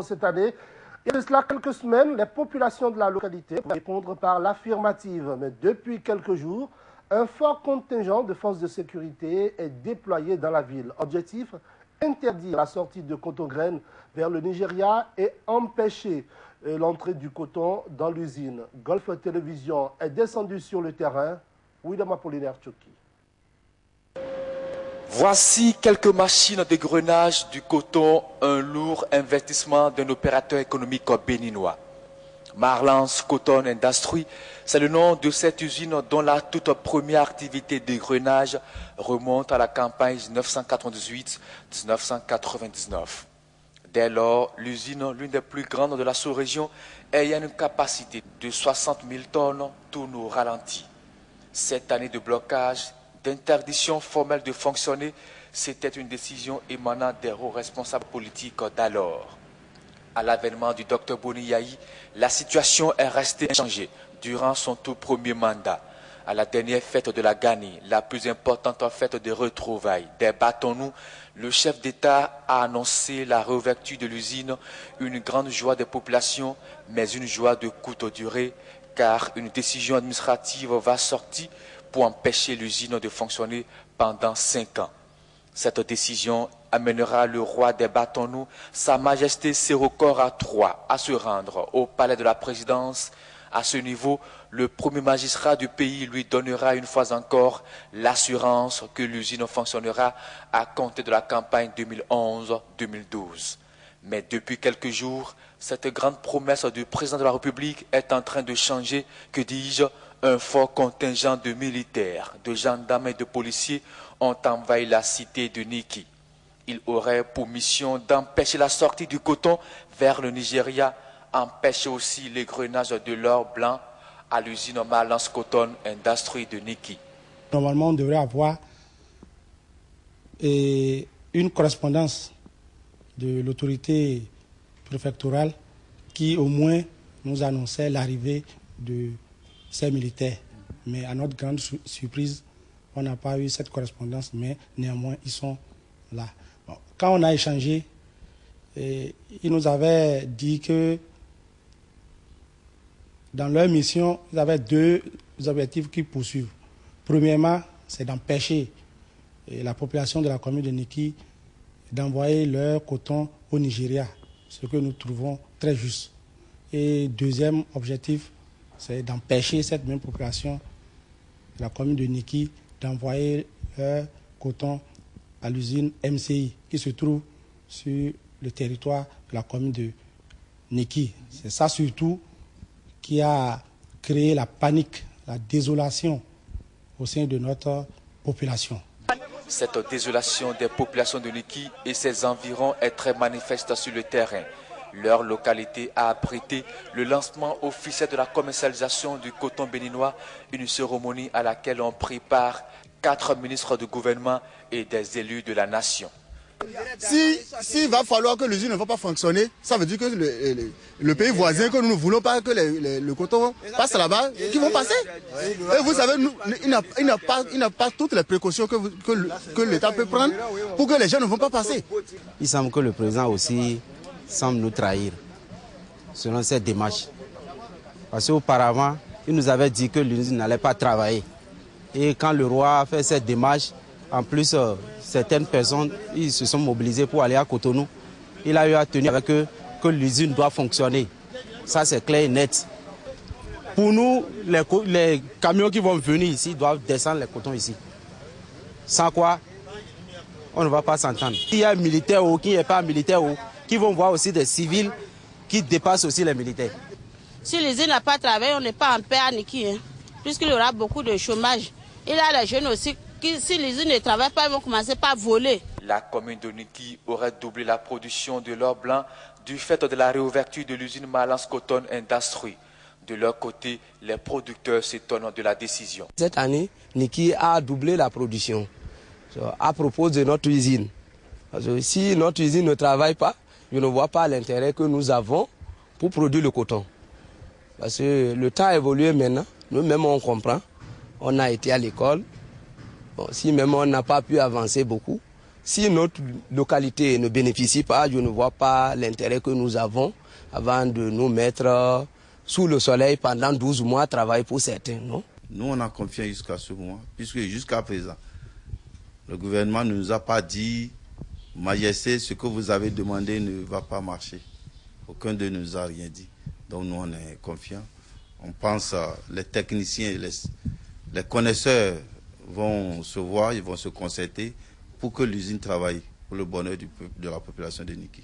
cette année. Il y a de cela quelques semaines, les populations de la localité répondent par l'affirmative. Mais depuis quelques jours, un fort contingent de forces de sécurité est déployé dans la ville. Objectif, interdire la sortie de coton-graines vers le Nigeria et empêcher l'entrée du coton dans l'usine. Golf Télévision est descendu sur le terrain. William Apollinaire Tchoki. Voici quelques machines de grenage du coton, un lourd investissement d'un opérateur économique béninois. Marlance Cotton Industry, c'est le nom de cette usine dont la toute première activité de grenage remonte à la campagne 1998-1999. Dès lors, l'usine, l'une des plus grandes de la sous-région, ayant une capacité de 60 000 tonnes, tourne au ralenti. Cette année de blocage, d'interdiction formelle de fonctionner, c'était une décision émanant des hauts responsables politiques d'alors. À l'avènement du Dr Boni Yayi, la situation est restée inchangée durant son tout premier mandat. À la dernière fête de la Gani, la plus importante fête de retrouvailles, débattons-nous, le chef d'État a annoncé la réouverture de l'usine, une grande joie des populations, mais une joie de courte durée, car une décision administrative va sortir pour empêcher l'usine de fonctionner pendant 5 ans. Cette décision amènera le roi des bâtons-nous, Sa Majesté Séroukor III, à se rendre au palais de la présidence. À ce niveau, le premier magistrat du pays lui donnera une fois encore l'assurance que l'usine fonctionnera à compter de la campagne 2011-2012. Mais depuis quelques jours, cette grande promesse du président de la République est en train de changer, que dis-je, un fort contingent de militaires, de gendarmes et de policiers ont envahi la cité de Niki. Ils auraient pour mission d'empêcher la sortie du coton vers le Nigeria, empêcher aussi l'égrenage de l'or blanc à l'usine Marlance Cotton Industry de Niki. Normalement, on devrait avoir une correspondance de l'autorité préfectorale qui au moins nous annonçait l'arrivée de ces militaires. Mais à notre grande surprise, on n'a pas eu cette correspondance, mais néanmoins, ils sont là. Bon, quand on a échangé, ils nous avaient dit que dans leur mission, ils avaient 2 objectifs qu'ils poursuivent. Premièrement, c'est d'empêcher la population de la commune de Niki d'envoyer leur coton au Nigeria, ce que nous trouvons très juste. Et deuxième objectif, c'est d'empêcher cette même population de la commune de Niki d'envoyer leur coton à l'usine MCI qui se trouve sur le territoire de la commune de Niki. C'est ça surtout qui a créé la panique, la désolation au sein de notre population. Cette désolation des populations de Niki et ses environs est très manifeste sur le terrain. Leur localité a abrité le lancement officiel de la commercialisation du coton béninois, une cérémonie à laquelle ont pris part 4 ministres du gouvernement et des élus de la nation. S'il va falloir que l'usine ne va pas fonctionner, ça veut dire que le pays voisin, que nous ne voulons pas que le coton passe là-bas, qu'ils vont passer. Et vous savez, il n'a pas toutes les précautions que l'État peut prendre pour que les gens ne vont pas passer. Il semble que le président aussi semble nous trahir selon cette démarche. Parce qu'auparavant, il nous avait dit que l'usine n'allait pas travailler. Et quand le roi a fait cette démarche, en plus, certaines personnes ils se sont mobilisées pour aller à Cotonou. Il a eu à tenir avec eux que l'usine doit fonctionner. Ça, c'est clair et net. Pour nous, les camions qui vont venir ici doivent descendre les cotons ici. Sans quoi, on ne va pas s'entendre. Il y a militaires ou qui n'est pas militaire ou qui vont voir aussi des civils qui dépassent aussi les militaires. Si l'usine n'a pas travaillé, on n'est pas en paix à Niki, hein, puisqu'il y aura beaucoup de chômage. Il y a les jeunes aussi qui, si l'usine ne travaille pas, ils vont commencer par voler. La commune de Niki aurait doublé la production de l'or blanc du fait de la réouverture de l'usine Marlance Cotton Industry. De leur côté, les producteurs s'étonnent de la décision. Cette année, Niki a doublé la production à propos de notre usine. Parce que si notre usine ne travaille pas, je ne vois pas l'intérêt que nous avons pour produire le coton. Parce que le temps a évolué maintenant, nous-mêmes on comprend, on a été à l'école. Bon, si même on n'a pas pu avancer beaucoup, si notre localité ne bénéficie pas, je ne vois pas l'intérêt que nous avons avant de nous mettre sous le soleil pendant 12 mois à travailler pour certains, non? Nous, on a confiance jusqu'à ce moment, puisque jusqu'à présent, le gouvernement ne nous a pas dit, Majesté, ce que vous avez demandé ne va pas marcher. Aucun d'eux ne nous a rien dit. Donc nous, on est confiants. On pense les techniciens, les connaisseurs vont se voir, ils vont se concerter pour que l'usine travaille pour le bonheur de la population de Niki.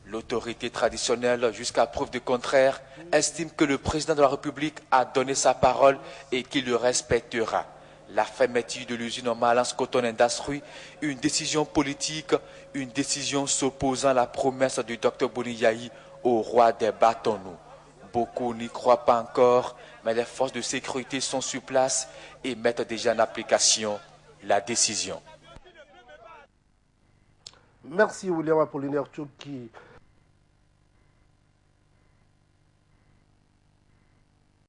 L'autorité traditionnelle, jusqu'à preuve du contraire, estime que le président de la République a donné sa parole et qu'il le respectera. La fermeture de l'usine Malance Cotton Industry, une décision politique, une décision s'opposant à la promesse du Dr Boniyahi au roi des bâtonnaux. Beaucoup n'y croient pas encore, mais les forces de sécurité sont sur place et mettent déjà en application la décision. Merci William Apollinaire Tchouki.